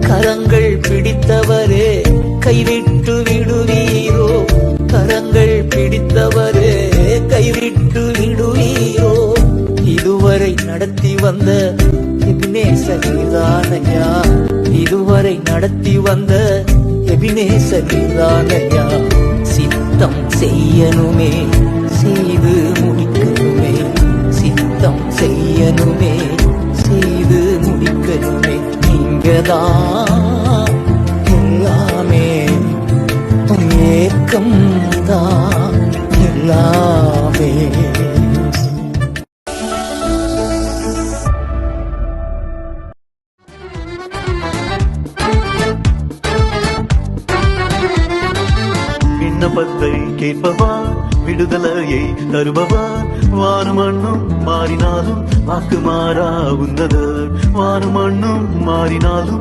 கரங்கள் பிடித்தவரே கைவிட்டு விடுவீரோ? கரங்கள் பிடித்தவரே கைவிட்டு விடுவீரோ? இதுவரை நடத்தி வந்த எபினேசர் நீதானையா, இதுவரை நடத்தி வந்த எபினேசர் நீதானையா. சித்தம் செய்யணுமே செய்து முடிக்கணுமே, சித்தம் செய்யணுமே செய்து முடிக்கணுமே. நீங்கதான் எல்லாமே, ஏக்கம் தான் எல்லாமே. விண்ணப்பத்தை கேட்பவா, விடுதலையை தருபவா. வானும் மண்ணும் மாறினாலும் வாக்கு மாறா உன்னதர், வானும் மண்ணும் மாறினாலும்